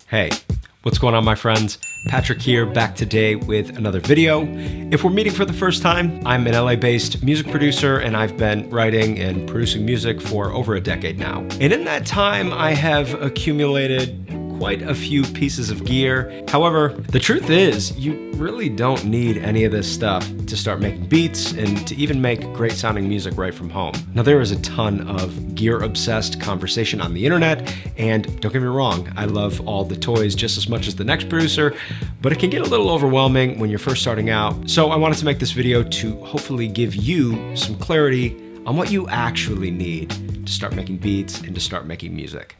Hey, what's going on, my friends? Patrick here, back today with another video. If we're meeting for the first time, I'm an LA-based music producer and I've been writing and producing music for over a decade now. And in that time, I have accumulated quite a few pieces of gear. However, the truth is, you really don't need any of this stuff to start making beats and to even make great sounding music right from home. Now, there is a ton of gear-obsessed conversation on the internet, and don't get me wrong, I love all the toys just as much as the next producer, but it can get a little overwhelming when you're first starting out. So I wanted to make this video to hopefully give you some clarity on what you actually need to start making beats and to start making music.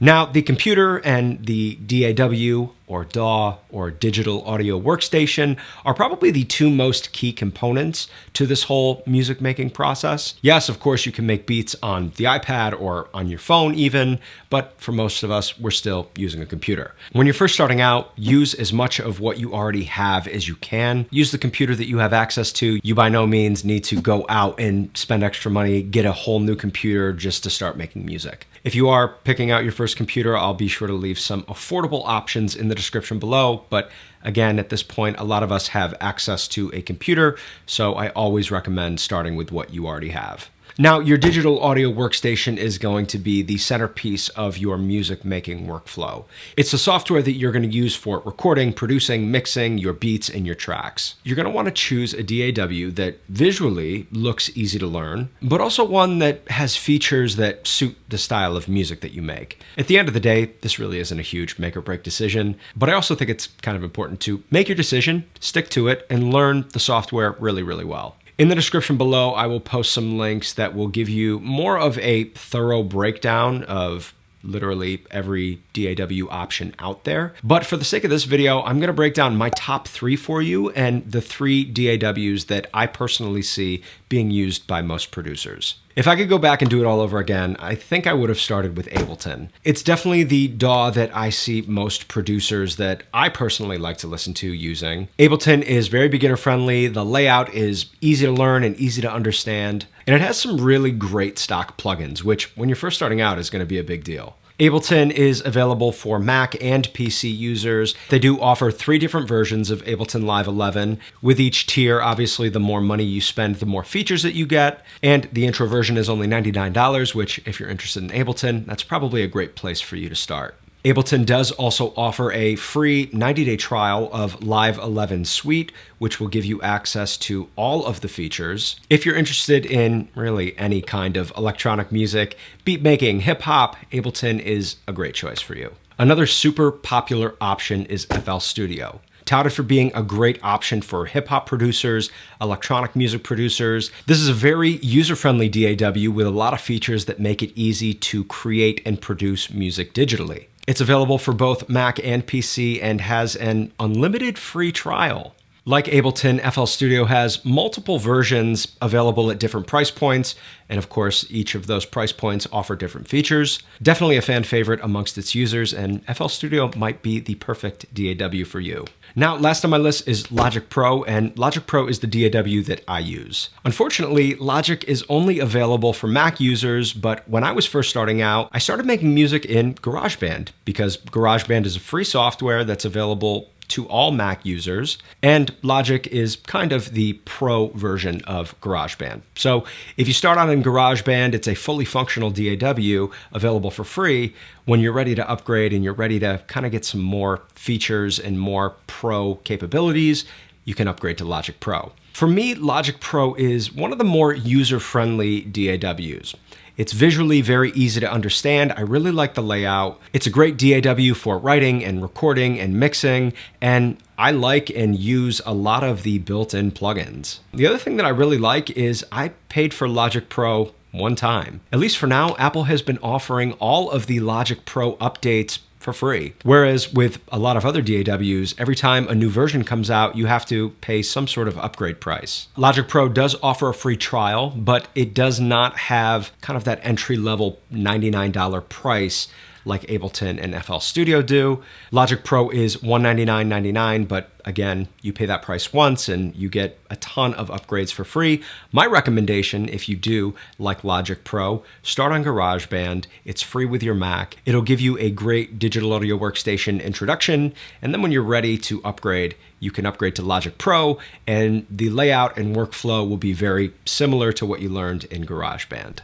Now, the computer and the DAW or DAW or digital audio workstation are probably the two most key components to this whole music making process. Yes, of course, you can make beats on the iPad or on your phone even, but for most of us, we're still using a computer. When you're first starting out, use as much of what you already have as you can. Use the computer that you have access to. You by no means need to go out and spend extra money, get a whole new computer just to start making music. If you are picking out your first computer, I'll be sure to leave some affordable options in the description below. But again, at this point, a lot of us have access to a computer, so I always recommend starting with what you already have. Now, your digital audio workstation is going to be the centerpiece of your music making workflow. It's the software that you're going to use for recording, producing, mixing your beats and your tracks. You're going to want to choose a DAW that visually looks easy to learn, but also one that has features that suit the style of music that you make. At the end of the day, this really isn't a huge make or break decision, but I also think it's kind of important to make your decision, stick to it, and learn the software really, really well. In the description below, I will post some links that will give you more of a thorough breakdown of literally every DAW option out there. But for the sake of this video, I'm going to break down my top 3 for you and the 3 DAWs that I personally see being used by most producers. If I could go back and do it all over again, I think I would have started with Abelton. It's definitely the DAW that I see most producers that I personally like to listen to using. Abelton is very beginner friendly, the layout is easy to learn and easy to understand, and it has some really great stock plugins, which when you're first starting out is going to be a big deal. Abelton is available for Mac and PC users. They do offer 3 different versions of Ableton Live 11. With each tier, obviously, the more money you spend, the more features that you get. And the intro version is only $99, which if you're interested in Ableton, that's probably a great place for you to start. Ableton does also offer a free 90-day trial of Live 11 Suite, which will give you access to all of the features. If you're interested in really any kind of electronic music, beat making, hip hop, Ableton is a great choice for you. Another super popular option is FL Studio. Touted for being a great option for hip-hop producers, electronic music producers. This is a very user-friendly DAW with a lot of features that make it easy to create and produce music digitally. It's available for both Mac and PC and has an unlimited free trial. Like Ableton, FL Studio has multiple versions available at different price points, and of course, each of those price points offer different features. Definitely a fan favorite amongst its users, and FL Studio might be the perfect DAW for you. Now, last on my list is Logic Pro, and Logic Pro is the DAW that I use. Unfortunately, Logic is only available for Mac users, but when I was first starting out, I started making music in GarageBand because GarageBand is a free software that's available to all Mac users, and Logic is kind of the pro version of GarageBand. So if you start out in GarageBand, it's a fully functional DAW available for free. When you're ready to upgrade and you're ready to kind of get some more features and more pro capabilities, you can upgrade to Logic Pro. For me, Logic Pro is one of the more user-friendly DAWs. It's visually very easy to understand. I really like the layout. It's a great DAW for writing and recording and mixing, and I like and use a lot of the built-in plugins. The other thing that I really like is I paid for Logic Pro one time. At least for now, Apple has been offering all of the Logic Pro updates for free. Whereas with a lot of other DAWs, every time a new version comes out, you have to pay some sort of upgrade price. Logic Pro does offer a free trial, but it does not have kind of that entry-level $99 price like Ableton and FL Studio do. Logic Pro is $199.99, but again, you pay that price once and you get a ton of upgrades for free. My recommendation, if you do like Logic Pro, start on GarageBand. It's free with your Mac. It'll give you a great digital audio workstation introduction, and then when you're ready to upgrade, you can upgrade to Logic Pro, and the layout and workflow will be very similar to what you learned in GarageBand.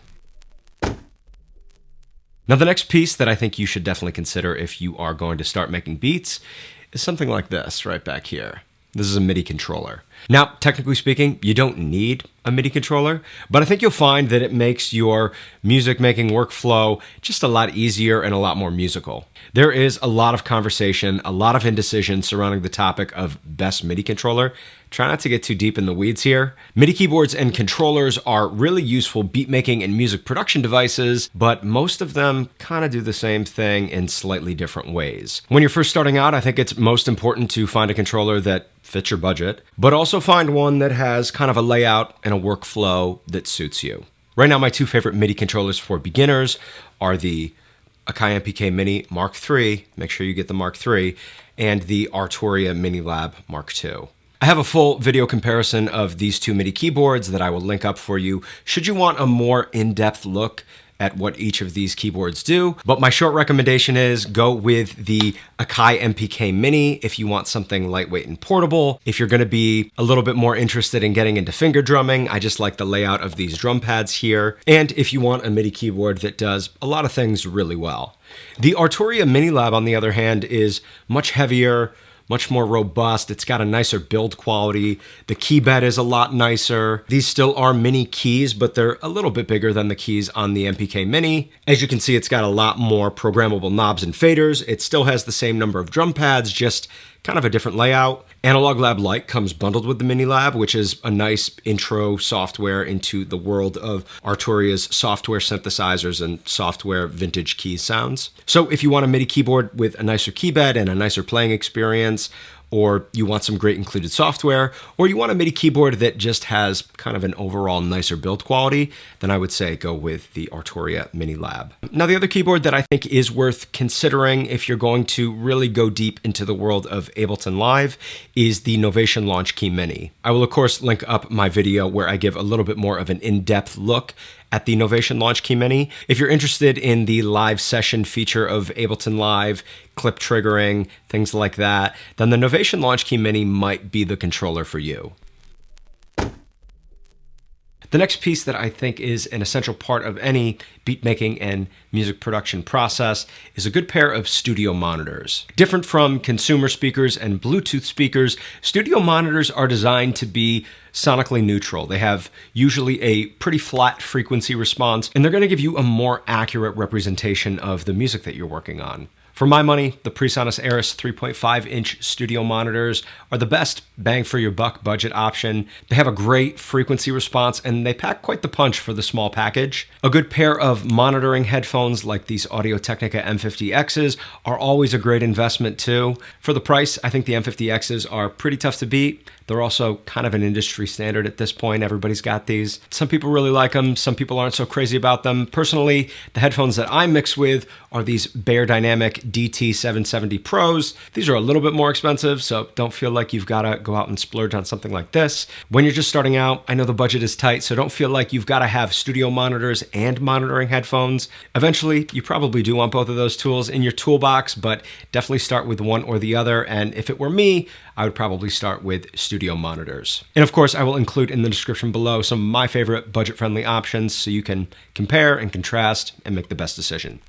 Now, the next piece that I think you should definitely consider if you are going to start making beats is something like this right back here. This is a MIDI controller. Now, technically speaking, you don't need a MIDI controller, but I think you'll find that it makes your music making workflow just a lot easier and a lot more musical. There is a lot of conversation, a lot of indecision surrounding the topic of best MIDI controller. Try not to get too deep in the weeds here. MIDI keyboards and controllers are really useful beat making and music production devices, but most of them kind of do the same thing in slightly different ways. When you're first starting out, I think it's most important to find a controller that fits your budget, but also find one that has kind of a layout and a workflow that suits you. Right now, my two favorite MIDI controllers for beginners are the Akai MPK Mini Mark III, make sure you get the Mark III, and the Arturia Mini Lab Mark II. I have a full video comparison of these two MIDI keyboards that I will link up for you should you want a more in-depth look at what each of these keyboards do. But my short recommendation is go with the Akai MPK Mini if you want something lightweight and portable. If you're gonna be a little bit more interested in getting into finger drumming, I just like the layout of these drum pads here. And if you want a MIDI keyboard that does a lot of things really well. The Arturia Mini Lab, on the other hand, is much heavier, much more robust. It's got a nicer build quality. The key bed is a lot nicer. These still are mini keys, but they're a little bit bigger than the keys on the MPK Mini. As you can see, it's got a lot more programmable knobs and faders. It still has the same number of drum pads, just kind of a different layout. Analog Lab Lite comes bundled with the Mini Lab, which is a nice intro software into the world of Arturia's software synthesizers and software vintage keys sounds. So if you want a MIDI keyboard with a nicer keybed and a nicer playing experience, or you want some great included software, or you want a MIDI keyboard that just has kind of an overall nicer build quality, then I would say go with the Arturia Mini Lab. Now, the other keyboard that I think is worth considering if you're going to really go deep into the world of Ableton Live is the Novation Launchkey Mini. I will, of course, link up my video where I give a little bit more of an in-depth look at the Novation Launchkey Mini. If you're interested in the live session feature of Ableton Live, clip triggering, things like that, then the Novation Launchkey Mini might be the controller for you. The next piece that I think is an essential part of any beat making and music production process is a good pair of studio monitors. Different from consumer speakers and Bluetooth speakers, studio monitors are designed to be sonically neutral. They have usually a pretty flat frequency response, and they're going to give you a more accurate representation of the music that you're working on. For my money, the PreSonus Eris 3.5-inch studio monitors are the best bang for your buck budget option. They have a great frequency response and they pack quite the punch for the small package. A good pair of monitoring headphones like these Audio-Technica M50Xs are always a great investment too. For the price, I think the M50Xs are pretty tough to beat. They're also kind of an industry standard at this point. Everybody's got these. Some people really like them. Some people aren't so crazy about them. Personally, the headphones that I mix with are these Beyerdynamic DT770 Pros. These are a little bit more expensive, so don't feel like you've got to go out and splurge on something like this. When you're just starting out, I know the budget is tight, so don't feel like you've got to have studio monitors and monitoring headphones. Eventually, you probably do want both of those tools in your toolbox, but definitely start with one or the other. And if it were me, I would probably start with studio monitors. And of course, I will include in the description below some of my favorite budget-friendly options so you can compare and contrast and make the best decision.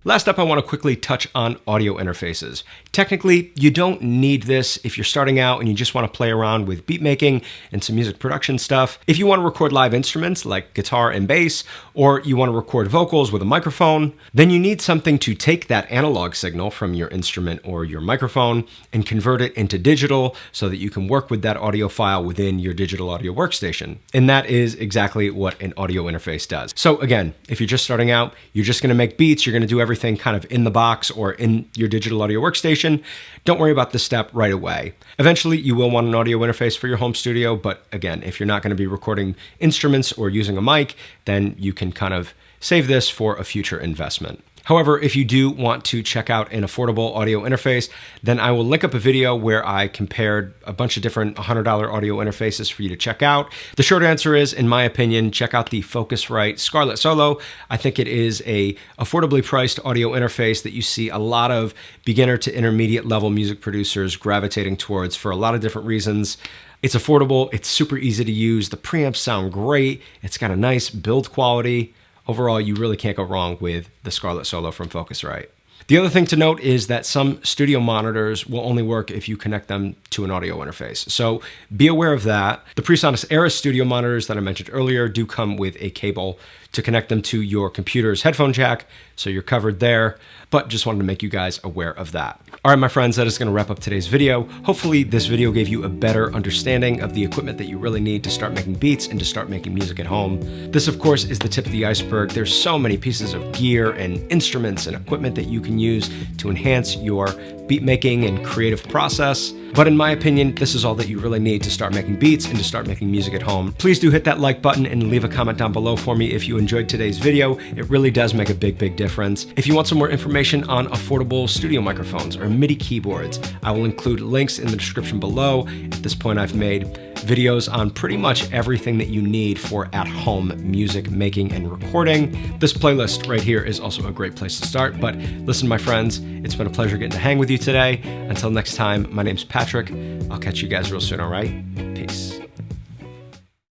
Last up, I want to quickly touch on audio interfaces. Technically, you don't need this if you're starting out and you just want to play around with beat making and some music production stuff. If you want to record live instruments like guitar and bass, or you want to record vocals with a microphone, then you need something to take that analog signal from your instrument or your microphone and convert it into digital so that you can work with that audio file within your digital audio workstation. And that is exactly what an audio interface does. So again, if you're just starting out, you're just going to make beats, you're going to do everything kind of in the box or in your digital audio workstation, don't worry about this step right away. Eventually, you will want an audio interface for your home studio, but again, if you're not going to be recording instruments or using a mic, then you can kind of save this for a future investment. However, if you do want to check out an affordable audio interface, then I will link up a video where I compared a bunch of different $100 audio interfaces for you to check out. The short answer is, in my opinion, check out the Focusrite Scarlett Solo. I think it is a affordably priced audio interface that you see a lot of beginner to intermediate level music producers gravitating towards for a lot of different reasons. It's affordable, it's super easy to use, the preamps sound great, it's got a nice build quality. Overall, you really can't go wrong with the Scarlett Solo from Focusrite. The other thing to note is that some studio monitors will only work if you connect them to an audio interface. So be aware of that. The PreSonus Eris studio monitors that I mentioned earlier do come with a cable to connect them to your computer's headphone jack, so you're covered there, but just wanted to make you guys aware of that. All right, my friends, that is going to wrap up today's video. Hopefully this video gave you a better understanding of the equipment that you really need to start making beats and to start making music at home. This, of course, is the tip of the iceberg. There's so many pieces of gear and instruments and equipment that you can use to enhance your beat making and creative process. But in my opinion, this is all that you really need to start making beats and to start making music at home. Please do hit that like button and leave a comment down below for me if you enjoyed today's video. It really does make a big difference. If you want some more information on affordable studio microphones or MIDI keyboards, I will include links in the description below. At this point, I've made videos on pretty much everything that you need for at-home music making and recording. This playlist right here is also a great place to start. But listen, my friends, it's been a pleasure getting to hang with you today. Until next time, my name's Patrick. I'll catch you guys real soon, all right?